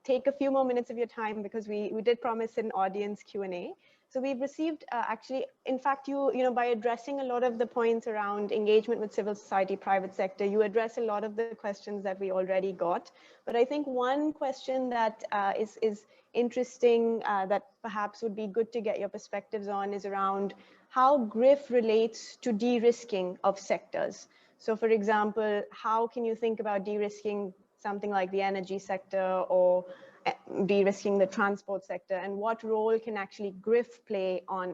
take a few more minutes of your time, because we did promise an audience Q&A. So we've received actually, in fact, you know, by addressing a lot of the points around engagement with civil society, private sector, you address a lot of the questions that we already got. But I think one question that is interesting, that perhaps would be good to get your perspectives on, is around how GRiF relates to de-risking of sectors. So for example, how can you think about de-risking something like the energy sector, or de-risking the transport sector, and what role can actually GRiF play on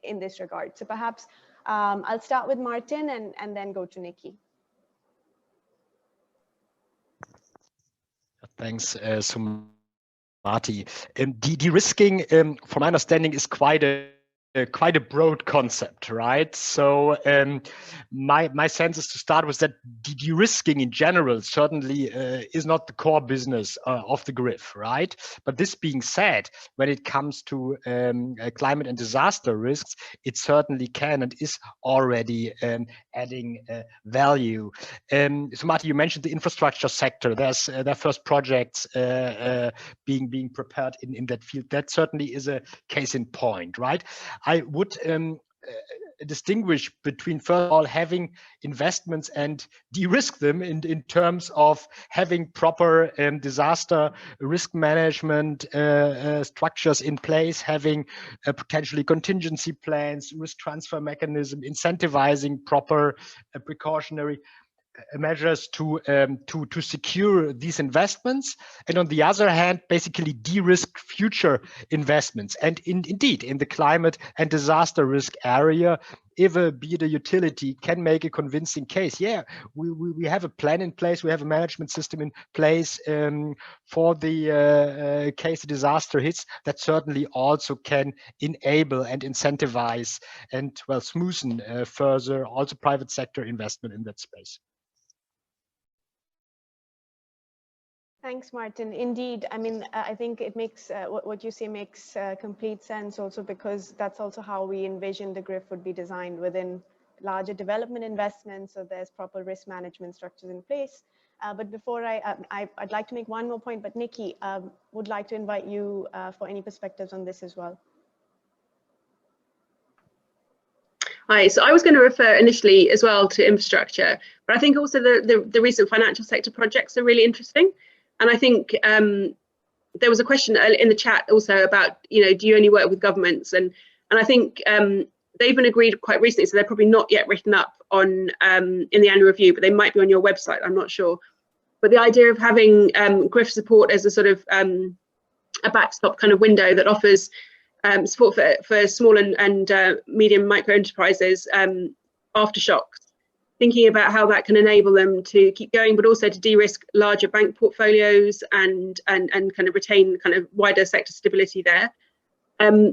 in this regard? So perhaps I'll start with Martin and then go to Nikki. Thanks, Sumati. De-risking, from my understanding, is quite a broad concept, right? So my sense is to start with that de-risking in general certainly is not the core business of the GRiF, right? But this being said, when it comes to climate and disaster risks, it certainly can and is already adding value. So Marty, you mentioned the infrastructure sector. There are first projects being prepared in that field. That certainly is a case in point, right? I would distinguish between, first of all, having investments and de-risk them in terms of having proper disaster risk management structures in place, having potentially contingency plans, risk transfer mechanism, incentivizing proper precautionary measures to secure these investments, and on the other hand, basically de-risk future investments. And indeed, in the climate and disaster risk area, if be it a utility can make a convincing case, yeah, we have a plan in place, we have a management system in place for the case a disaster hits, that certainly also can enable and incentivize and, well, smoothen further also private sector investment in that space. Thanks, Martin. Indeed, I mean, I think it makes what you say makes complete sense, also because that's also how we envision the GRiF would be designed within larger development investments. So there's proper risk management structures in place. But before I'd like to make one more point, but Nikki, would like to invite you for any perspectives on this as well. Hi, so I was going to refer initially as well to infrastructure, but I think also the recent financial sector projects are really interesting. And I think there was a question in the chat also about, you know, do you only work with governments? And I think they've been agreed quite recently, so they're probably not yet written up on in the annual review, but they might be on your website, I'm not sure. But the idea of having GRiF support as a sort of a backstop kind of window that offers support for small and medium micro enterprises after shocks, thinking about how that can enable them to keep going, but also to de-risk larger bank portfolios and kind of retain kind of wider sector stability there. Yeah,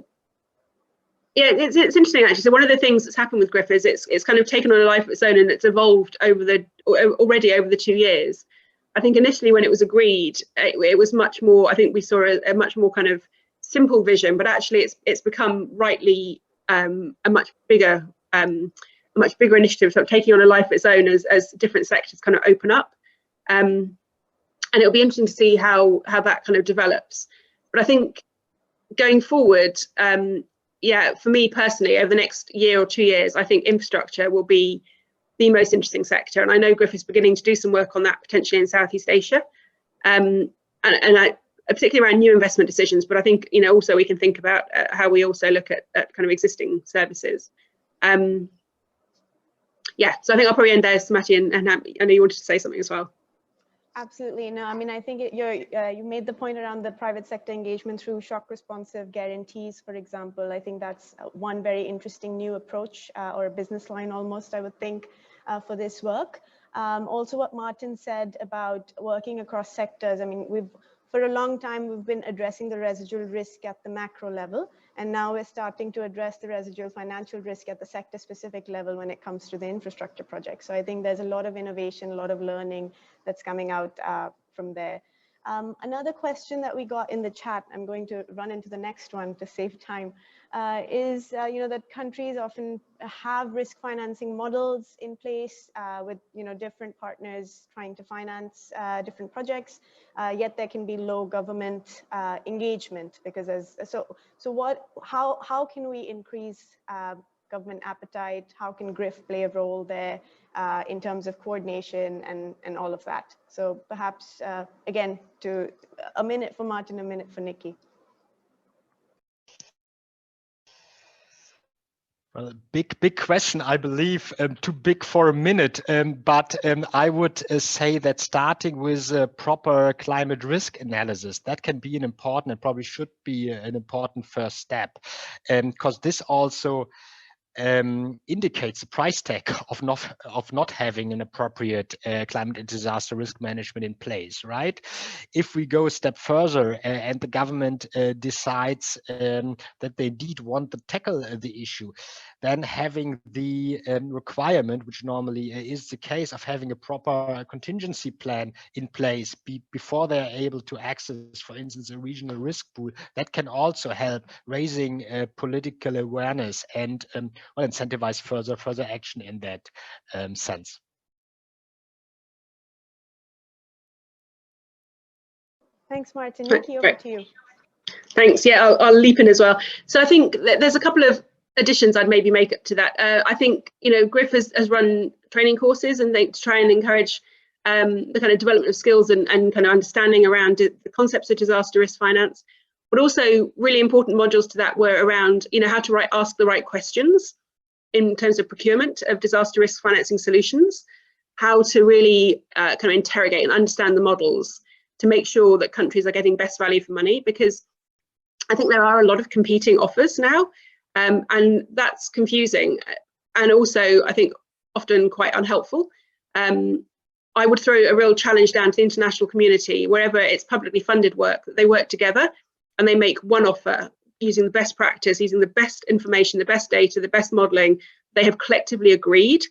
it's interesting actually. So one of the things that's happened with GRiF is it's kind of taken on a life of its own, and it's evolved already over the 2 years. I think initially when it was agreed, it was much more, I think we saw a much more kind of simple vision, but actually it's become rightly a much bigger initiative, sort of taking on a life of its own as different sectors kind of open up. And it'll be interesting to see how that kind of develops. But I think going forward, yeah, for me personally, over the next year or 2 years, I think infrastructure will be the most interesting sector. And I know GRiF is beginning to do some work on that potentially in Southeast Asia. And particularly around new investment decisions. But I think, you know, also we can think about how we also look at kind of existing services. Yeah, so I think I'll probably end there, Samati, and I know you wanted to say something as well. Absolutely. No, I mean, I think you made the point around the private sector engagement through shock responsive guarantees, for example. I think that's one very interesting new approach or a business line almost, I would think, for this work. Also what Martin said about working across sectors. I mean, for a long time, we've been addressing the residual risk at the macro level, and now we're starting to address the residual financial risk at the sector specific level when it comes to the infrastructure project. So I think there's a lot of innovation, a lot of learning that's coming out from there. Another question that we got in the chat, I'm going to run into the next one to save time, is you know, that countries often have risk financing models in place with, you know, different partners trying to finance different projects, yet there can be low government engagement because how can we increase government appetite? How can GRiF play a role there in terms of coordination and all of that? So perhaps, again, to a minute for Martin, a minute for Nikki. Well, big question, I believe, too big for a minute. But I would say that starting with a proper climate risk analysis, that can be an important, and probably should be an important first step, because this also indicates the price tag of not having an appropriate climate and disaster risk management in place, right? If we go a step further and the government decides that they indeed want to tackle the issue, then having the requirement, which normally is the case, of having a proper contingency plan in place before they're able to access, for instance, a regional risk pool, that can also help raising political awareness and well, incentivize further action in that sense. Thanks, Martin. Nikki, over to you. Thanks. Yeah, I'll leap in as well. So I think there's a couple of additions I'd maybe make to that. I think, you know, GRiF has run training courses and they try and encourage the kind of development of skills and kind of understanding around the concepts of disaster risk finance. But also really important modules to that were around, you know, how to ask the right questions in terms of procurement of disaster risk financing solutions, how to really kind of interrogate and understand the models to make sure that countries are getting best value for money, because I think there are a lot of competing offers now, and that's confusing and also I think often quite unhelpful. I would throw a real challenge down to the international community, wherever it's publicly funded work, that they work together and they make one offer using the best practice, using the best information, the best data, the best modelling they have collectively agreed,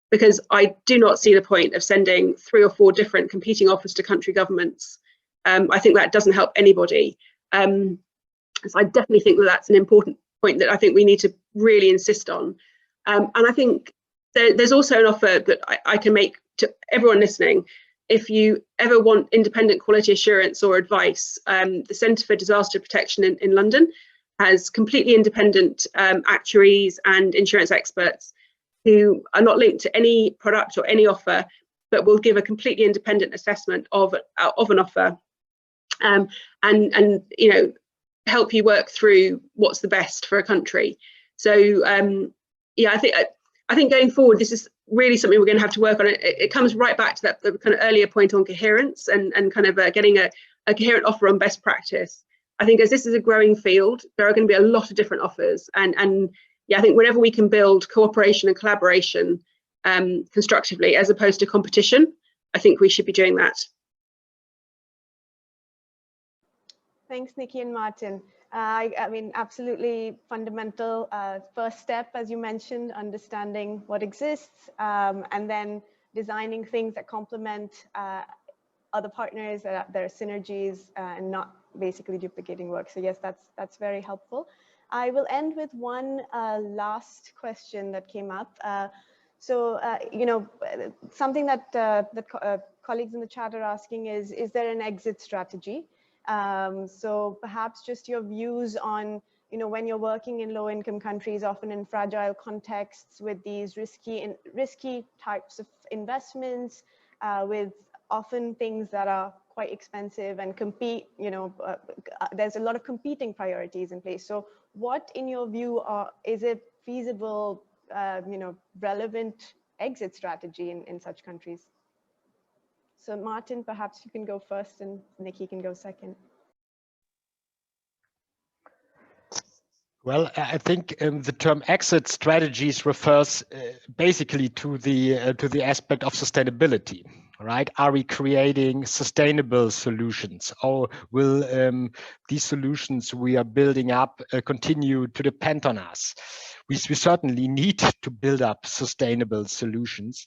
because I do not see the point of sending 3 or 4 different competing offers to country governments. I think that doesn't help anybody. So I definitely think that that's an important point that I think we need to really insist on. And I think there's also an offer that I can make to everyone listening. If you ever want independent quality assurance or advice, the Centre for Disaster Protection in London has completely independent actuaries and insurance experts who are not linked to any product or any offer, but will give a completely independent assessment of an offer, and you know, help you work through what's the best for a country. So yeah, I think going forward, this is really something we're going to have to work on. It comes right back to the kind of earlier point on coherence and kind of getting a coherent offer on best practice. I think as this is a growing field, there are going to be a lot of different offers, and yeah, I think whenever we can build cooperation and collaboration constructively as opposed to competition, I think we should be doing that. Thanks, Nikki and Martin. I mean, absolutely fundamental first step, as you mentioned, understanding what exists, and then designing things that complement other partners, that there are synergies, and not basically duplicating work. So yes, that's very helpful. I will end with one last question that came up. You know, something that colleagues in the chat are asking is there an exit strategy? So perhaps just your views on, you know, when you're working in low-income countries, often in fragile contexts with these risky types of investments, with often things that are quite expensive and compete, there's a lot of competing priorities in place. So what, in your view, is a feasible, relevant exit strategy in such countries? So Martin, perhaps you can go first and Nikki can go second. Well, I think the term exit strategies refers basically to the aspect of sustainability, right? Are we creating sustainable solutions, or will these solutions we are building up continue to depend on us? We certainly need to build up sustainable solutions.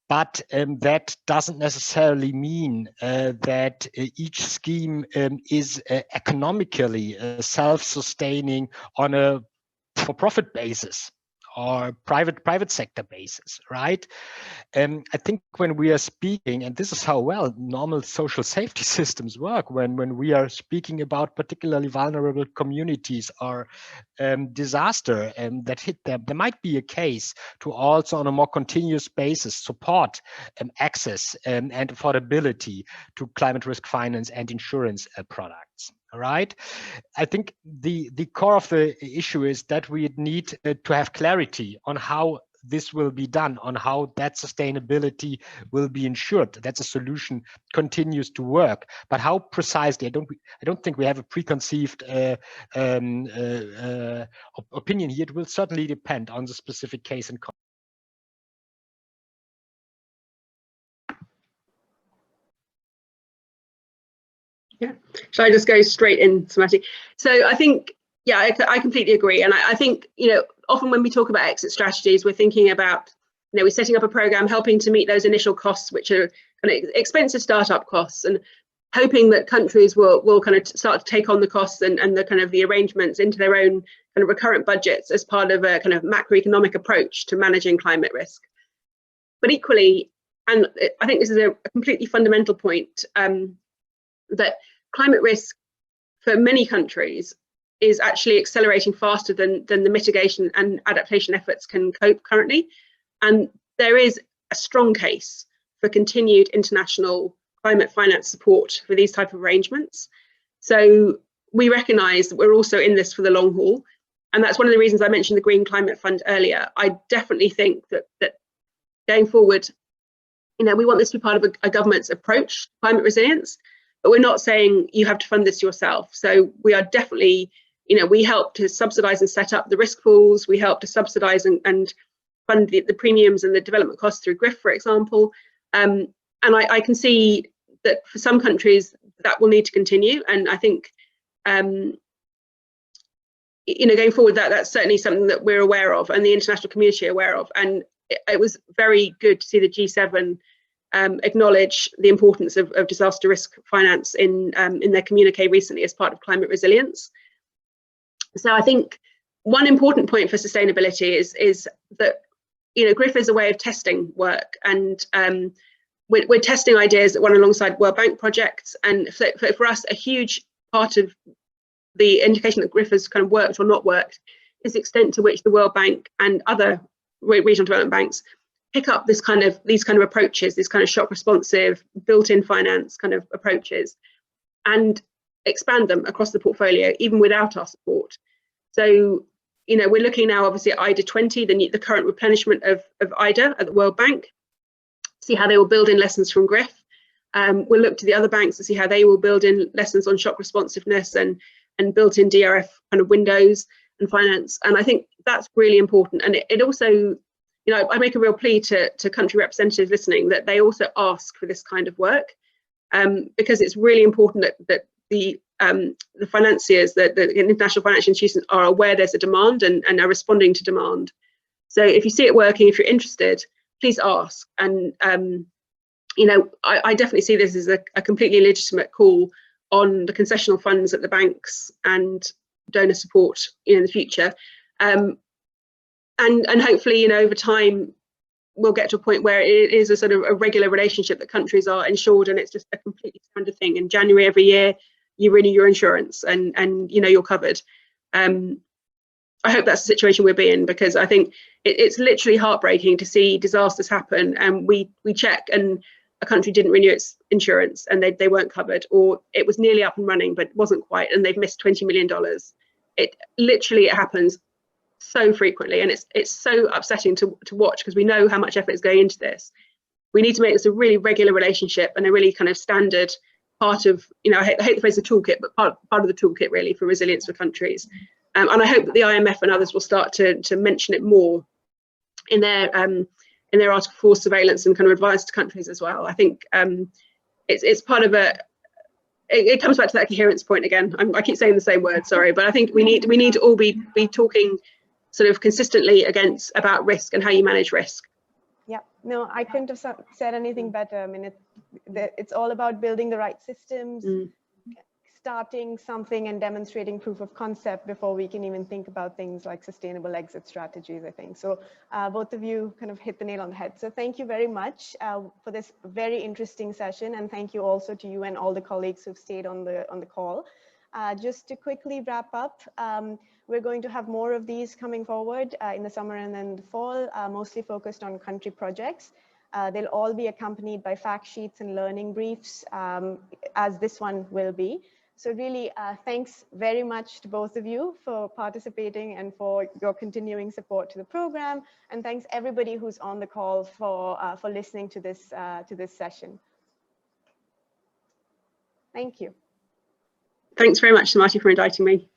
But that doesn't necessarily mean that each scheme is economically self-sustaining on a for-profit basis or private sector basis, right? I think when we are speaking, and this is how well normal social safety systems work, when we are speaking about particularly vulnerable communities or disaster that hit them, there might be a case to also on a more continuous basis support access and affordability to climate risk finance and insurance products. All right. I think the core of the issue is that we need to have clarity on how this will be done, on how that sustainability will be ensured, that the solution continues to work. But how precisely, I don't think we have a preconceived opinion here. It will certainly depend on the specific case and context. Yeah, shall I just go straight in, Samati? So I think, yeah, I completely agree. And I think, often when we talk about exit strategies, we're thinking about, we're setting up a program, helping to meet those initial costs, which are kind of expensive startup costs, and hoping that countries will kind of start to take on the costs and the kind of the arrangements into their own kind of recurrent budgets as part of a kind of macroeconomic approach to managing climate risk. But equally, and I think this is a completely fundamental point, that climate risk for many countries is actually accelerating faster than the mitigation and adaptation efforts can cope currently. And there is a strong case for continued international climate finance support for these type of arrangements. So we recognise that we're also in this for the long haul. And that's one of the reasons I mentioned the Green Climate Fund earlier. I definitely think that going forward, we want this to be part of a government's approach to climate resilience. But we're not saying you have to fund this yourself. So we are definitely, we help to subsidise and set up the risk pools. We help to subsidise and fund the premiums and the development costs through GRiF, for example. And I can see that for some countries that will need to continue. And I think, going forward, that's certainly something that we're aware of and the international community are aware of. And it was very good to see the G7 acknowledge the importance of disaster risk finance in their communique recently as part of climate resilience. So I think one important point for sustainability is that GRiF is a way of testing work, and we're testing ideas that run alongside World Bank projects. And for us, a huge part of the indication that GRiF has kind of worked or not worked is the extent to which the World Bank and other regional development banks pick up these kind of approaches, this kind of shock responsive, built-in finance kind of approaches, and expand them across the portfolio, even without our support. So, we're looking now obviously at IDA 20, the current replenishment of IDA at the World Bank, see how they will build in lessons from GRiF. We'll look to the other banks to see how they will build in lessons on shock responsiveness and built-in DRF kind of windows and finance. And I think that's really important. And it also, I make a real plea to country representatives listening that they also ask for this kind of work, because it's really important that the financiers, that the international financial institutions are aware there's a demand and are responding to demand. So if you see it working, if you're interested, please ask. And I definitely see this as a completely legitimate call on the concessional funds at the banks and donor support in the future. And hopefully, over time, we'll get to a point where it is a sort of a regular relationship that countries are insured, and it's just a completely standard thing. In January every year, you renew your insurance, and you're covered. I hope that's the situation we'll be in, because I think it's literally heartbreaking to see disasters happen, and we check, and a country didn't renew its insurance and they weren't covered, or it was nearly up and running but wasn't quite, and they've missed $20 million. It literally happens so frequently, and it's so upsetting to watch, because we know how much effort is going into this. We need to make this a really regular relationship and a really kind of standard part of, you know, I hate the phrase the toolkit, but part of the toolkit really for resilience for countries. And I hope that the IMF and others will start to mention it more in their Article 4 surveillance and kind of advice to countries as well. I think it's part of it comes back to that coherence point again. I keep saying the same word, sorry, but I think we need to all be talking sort of consistently about risk and how you manage risk. Yeah, no, I couldn't have said anything better. I mean, it's all about building the right systems, starting something and demonstrating proof of concept before we can even think about things like sustainable exit strategies, I think. So both of you kind of hit the nail on the head. So thank you very much for this very interesting session. And thank you also to you and all the colleagues who've stayed on the call. Just to quickly wrap up, we're going to have more of these coming forward in the summer and then the fall, mostly focused on country projects. They'll all be accompanied by fact sheets and learning briefs, as this one will be. So really, thanks very much to both of you for participating and for your continuing support to the program. And thanks everybody who's on the call for listening to this session. Thank you. Thanks very much, Marty, for inviting me.